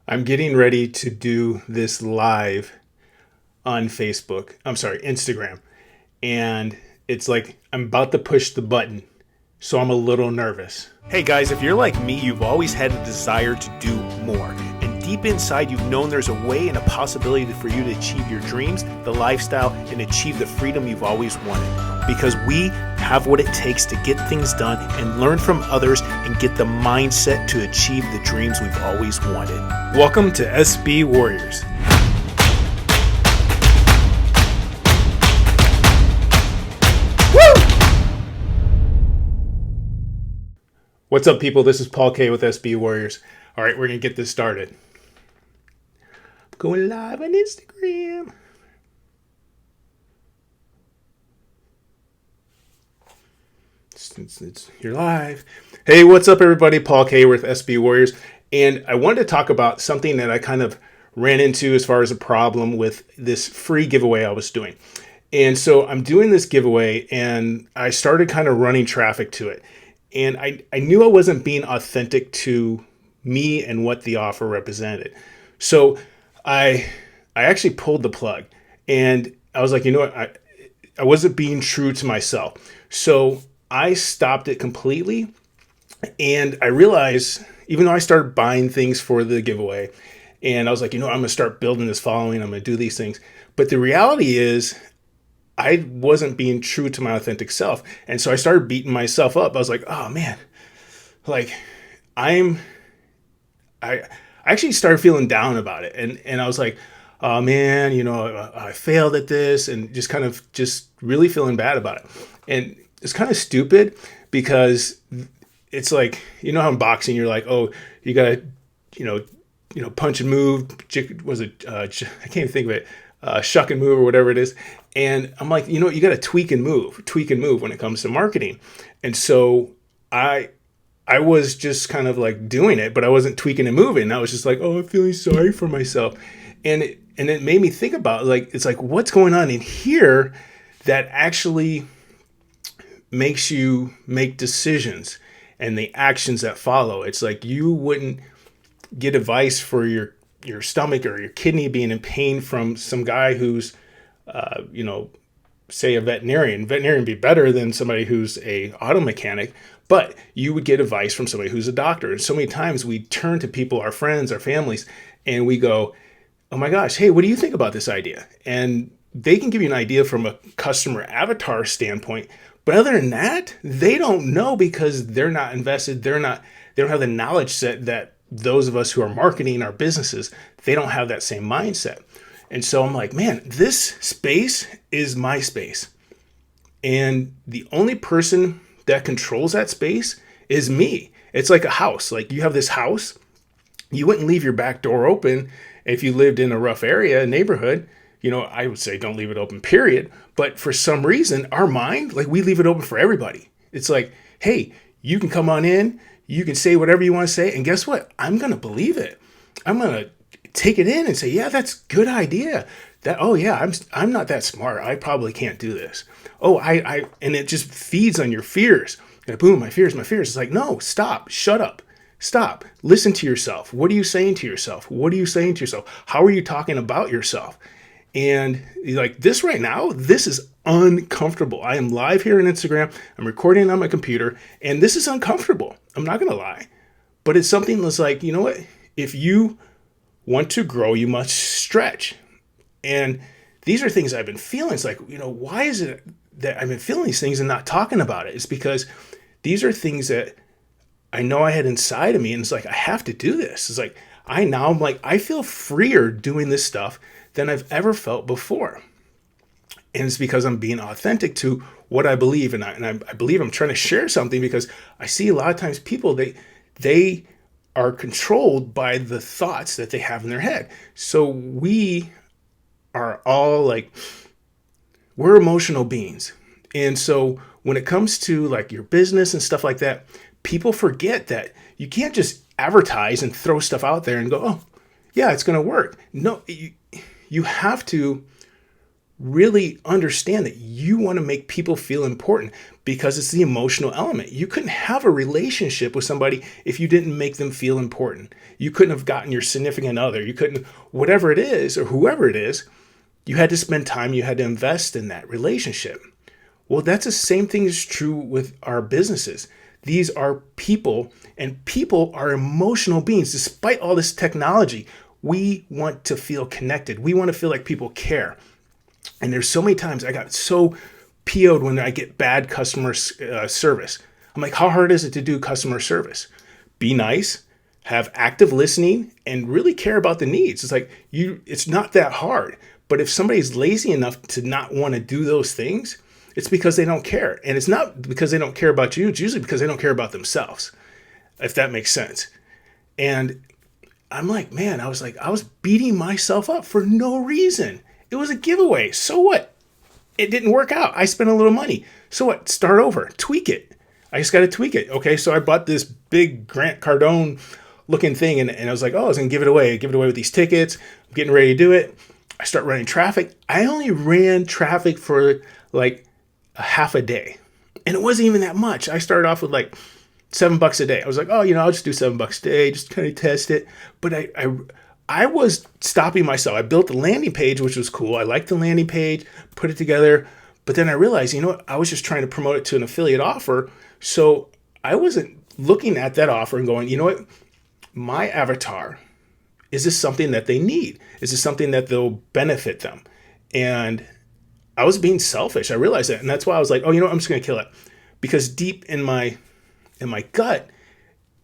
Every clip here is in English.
I'm getting ready to do this live on Facebook. I'm sorry, Instagram. And it's like I'm about to push the button. So I'm a little nervous. Hey guys, if you're like me, you've always had a desire to do more. And deep inside, you've known there's a way and a possibility for you to achieve your dreams, the lifestyle, and achieve the freedom you've always wanted. Because we have what it takes to get things done and learn from others and get the mindset to achieve the dreams we've always wanted. Welcome to SB Warriors. What's up, people? This is Paul K with SB Warriors. All right, we're going to get this started. Going live on Instagram. Since you're live. Hey, what's up, everybody? Paul K with SB Warriors. And I wanted to talk about something that I kind of ran into as far as a problem with this free giveaway I was doing. And so I'm doing this giveaway and I started kind of running traffic to it. And I knew I wasn't being authentic to me and what the offer represented. So I actually pulled the plug and I was like, you know what? I wasn't being true to myself. So I stopped it completely. And I realized, even though I started buying things for the giveaway, and I was like, you know, I'm going to start building this following, I'm going to do these things. But the reality is, I wasn't being true to my authentic self. And so I started beating myself up. I was like, oh man, like I actually started feeling down about it. And I was like, oh man, you know, I failed at this, and just really feeling bad about it. And it's kind of stupid because it's like, you know how in boxing you're like, oh, you gotta, punch and move. Was it? I can't even think of it. Shuck and move or whatever it is. And I'm like, you know, you got to tweak and move when it comes to marketing. And so I was just kind of like doing it, but I wasn't tweaking and moving. I was just like, oh, I'm feeling sorry for myself. And it made me think about, like, it's like, what's going on in here that actually makes you make decisions and the actions that follow. It's like you wouldn't get advice for your stomach or your kidney being in pain from some guy who's, say a veterinarian. Veterinarian would be better than somebody who's a auto mechanic, but you would get advice from somebody who's a doctor. And so many times we turn to people, our friends, our families, and we go, oh my gosh, hey, what do you think about this idea? And they can give you an idea from a customer avatar standpoint, but other than that, they don't know because they're not invested. They don't have the knowledge set that those of us who are marketing our businesses, they don't have that same mindset. And so I'm like, man, this space is my space. And the only person that controls that space is me. It's like a house. Like, you have this house. You wouldn't leave your back door open if you lived in a rough area, neighborhood. You know, I would say don't leave it open, period. But for some reason, our mind, like, we leave it open for everybody. It's like, hey, you can come on in. You can say whatever you want to say. And guess what? I'm going to believe it. I'm going to take it in and say, yeah, that's a good idea. Oh yeah, I'm not that smart. I probably can't do this. Oh, and it just feeds on your fears. And boom, my fears. It's like, no, stop, shut up, stop. Listen to yourself. What are you saying to yourself? How are you talking about yourself? And like this right now, this is uncomfortable. I am live here on Instagram. I'm recording on my computer, and this is uncomfortable. I'm not going to lie. But it's something that's like, you know what? If you want to grow, you must stretch. And these are things I've been feeling. It's like, you know, why is it that I've been feeling these things and not talking about it? It's because these are things that I know I had inside of me. And it's like, I have to do this. It's like, I feel freer doing this stuff than I've ever felt before. And it's because I'm being authentic to what I believe. And I believe I'm trying to share something, because I see a lot of times people, they are controlled by the thoughts that they have in their head. So we are all like, we're emotional beings. And so when it comes to like your business and stuff like that, people forget that you can't just advertise and throw stuff out there and go, oh, yeah, it's going to work. No, you have to really understand that you want to make people feel important because it's the emotional element. You couldn't have a relationship with somebody if you didn't make them feel important. You couldn't have gotten your significant other. You couldn't, whatever it is or whoever it is, you had to spend time, you had to invest in that relationship. Well, that's the same thing is true with our businesses. These are people, and people are emotional beings. Despite all this technology, we want to feel connected. We want to feel like people care. And there's so many times I got so PO'd when I get bad customer service. I'm like, how hard is it to do customer service? Be nice, have active listening, and really care about the needs. It's like it's not that hard. But if somebody's lazy enough to not want to do those things, it's because they don't care. And it's not because they don't care about you. It's usually because they don't care about themselves, if that makes sense. And I'm like, man, I was beating myself up for no reason. It was a giveaway. So what? It didn't work out. I spent a little money. So what? Start over. Tweak it. I just got to tweak it. Okay, so I bought this big Grant Cardone looking thing, and I was like, oh, I was going to give it away. Give it away with these tickets. I'm getting ready to do it. I start running traffic. I only ran traffic for like a half a day. And it wasn't even that much. I started off with like $7 a day. I was like, oh, I'll just do $7 a day, just kind of test it. But I was stopping myself. I built the landing page, which was cool. I liked the landing page, put it together. But then I realized, I was just trying to promote it to an affiliate offer. So I wasn't looking at that offer and going, what? My avatar, is this something that they need? Is this something that they'll benefit them? And I was being selfish. I realized that. And that's why I was like, I'm just going to kill it. Because deep in my gut,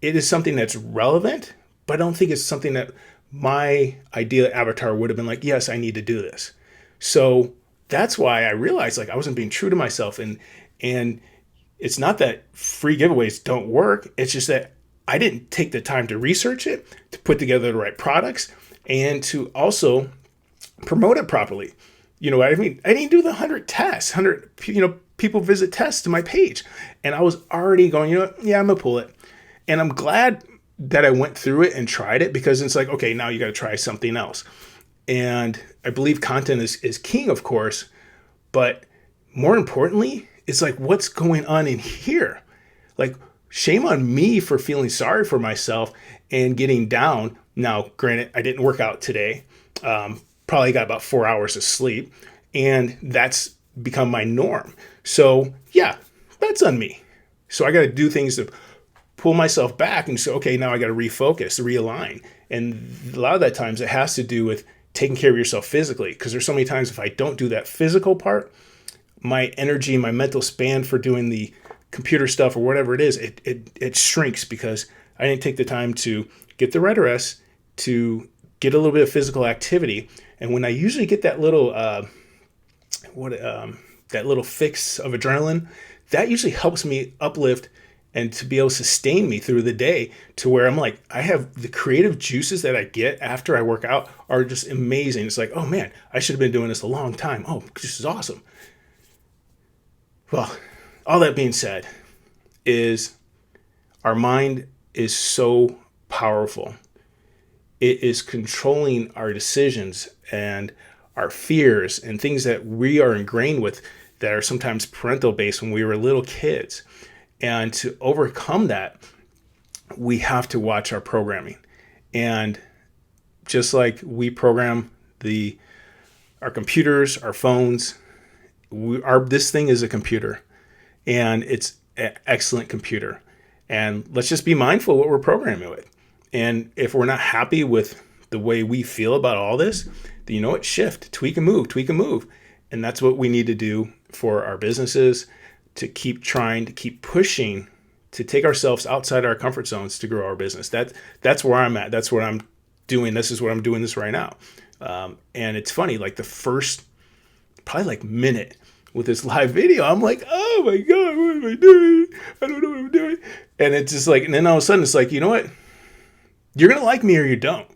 it is something that's relevant, but I don't think it's something that my ideal avatar would have been like, yes, I need to do this. So that's why I realized I wasn't being true to myself. And it's not that free giveaways don't work. It's just that I didn't take the time to research it, to put together the right products, and to also promote it properly. I didn't do the 100 tests, 100, people visit tests to my page. And I was already going, yeah, I'm going to pull it. And I'm glad that I went through it and tried it, because it's like, okay, now you got to try something else. And I believe content is king, of course, but more importantly, it's like, what's going on in here? Like, shame on me for feeling sorry for myself and getting down. Now, granted, I didn't work out today. Probably got about 4 hours of sleep, and that's become my norm. So yeah, that's on me. So I got to do things to pull myself back and say, okay, now I got to refocus, realign. And a lot of that times it has to do with taking care of yourself physically, because there's so many times if I don't do that physical part, my energy, my mental span for doing the computer stuff or whatever it is, it shrinks because I didn't take the time to get the right rest, to get a little bit of physical activity. And when I usually get that little that little fix of adrenaline, that usually helps me uplift and to be able to sustain me through the day, to where I'm like, I have the creative juices that I get after I work out are just amazing. It's like, oh man, I should have been doing this a long time. Oh, this is awesome. Well, all that being said, is our mind is so powerful. It is controlling our decisions and our fears and things that we are ingrained with that are sometimes parental based when we were little kids. And to overcome that, we have to watch our programming. And just like we program our computers, our phones, this thing is a computer, and it's an excellent computer. And let's just be mindful what we're programming with. And if we're not happy with the way we feel about all this, then shift, tweak and move. And that's what we need to do for our businesses, to keep trying, to keep pushing, to take ourselves outside our comfort zones to grow our business. That's where I'm at. That's what I'm doing. This is what I'm doing this right now. And it's funny, like the first probably minute with this live video, I'm like, oh my God, what am I doing? I don't know what I'm doing. And it's just like, and then all of a sudden it's like, you know what? You're going to like me or you don't.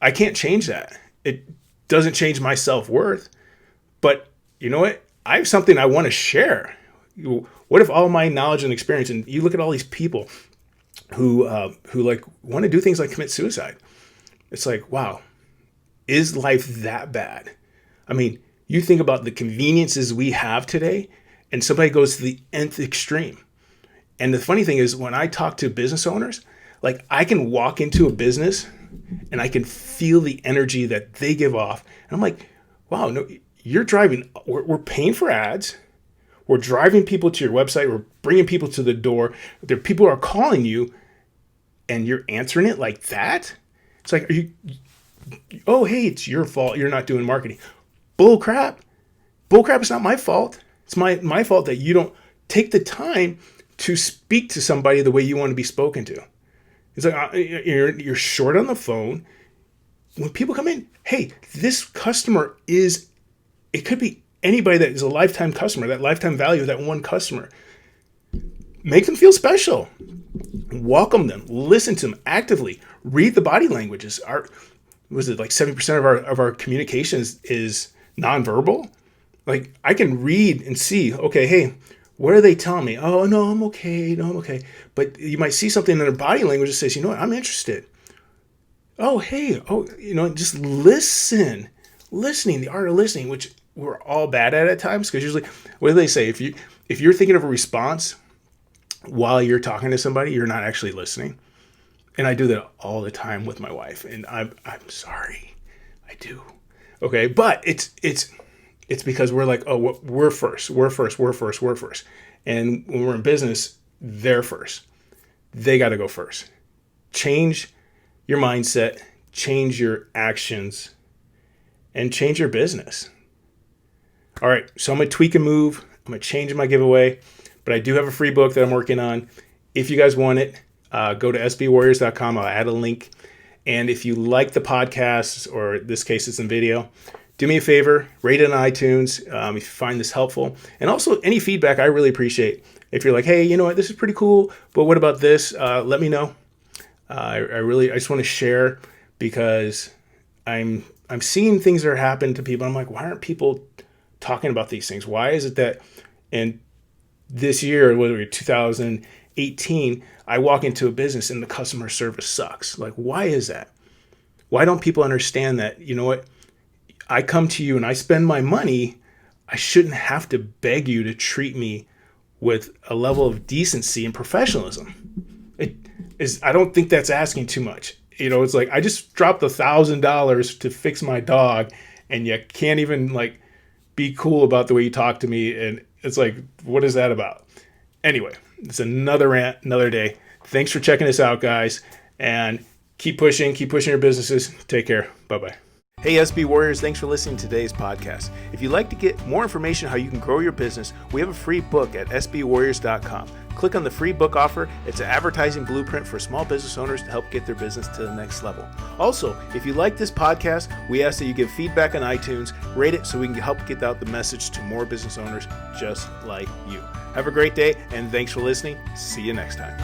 I can't change that. It doesn't change my self-worth. But you know what? I have something I want to share. What if all my knowledge and experience, and you look at all these people who want to do things like commit suicide. It's like, wow, is life that bad? I mean, You think about the conveniences we have today, and somebody goes to the nth extreme. And the funny thing is, when I talk to business owners, like I can walk into a business and I can feel the energy that they give off. And I'm like, wow, no, you're driving, we're paying for ads. We're driving people to your website. We're bringing people to the door. There, people are calling you and you're answering it like that. It's like, oh, hey, it's your fault. You're not doing marketing. Bull crap. Bull crap is not my fault. It's my fault that you don't take the time to speak to somebody the way you want to be spoken to. It's like you're short on the phone. When people come in, hey, this customer it could be anybody that is a lifetime customer, that lifetime value of that one customer. Make them feel special. Welcome them. Listen to them actively. Read the body languages. Was it like 70% of our communications is nonverbal? Like I can read and see, okay, hey, what are they telling me? Oh, no, I'm okay. No, I'm okay. But you might see something in their body language that says, you know what, I'm interested. Oh, hey, just listen. Listening, the art of listening, which we're all bad at times, because usually, what do they say? If you're thinking of a response while you're talking to somebody, you're not actually listening. And I do that all the time with my wife, and I'm sorry, I do. Okay, but it's because we're like, oh, we're first. And when we're in business, they're first. They got to go first. Change your mindset, change your actions, and change your business. All right, so I'm going to tweak and move. I'm going to change my giveaway, but I do have a free book that I'm working on. If you guys want it, go to sbwarriors.com. I'll add a link. And if you like the podcast, or in this case, it's in video, do me a favor, rate it on iTunes if you find this helpful. And also, any feedback I really appreciate. If you're like, hey, you know what, this is pretty cool, but what about this? Let me know. I just want to share, because I'm seeing things that are happening to people. I'm like, why aren't people talking about these things? Why is it that in this year, whether it's 2018, I walk into a business and the customer service sucks? Like, why is that? Why don't people understand that, you know what? I come to you and I spend my money. I shouldn't have to beg you to treat me with a level of decency and professionalism. I don't think that's asking too much. It's like, I just dropped $1,000 to fix my dog, and you can't even like be cool about the way you talk to me. And it's like, what is that about? Anyway, it's another rant, another day. Thanks for checking us out, guys, and keep pushing your businesses. Take care. Bye-bye. Hey SB Warriors, thanks for listening to today's podcast. If you'd like to get more information on how you can grow your business, we have a free book at sbwarriors.com. Click on the free book offer. It's an advertising blueprint for small business owners to help get their business to the next level. Also, if you like this podcast, we ask that you give feedback on iTunes, rate it so we can help get out the message to more business owners just like you. Have a great day, and thanks for listening. See you next time.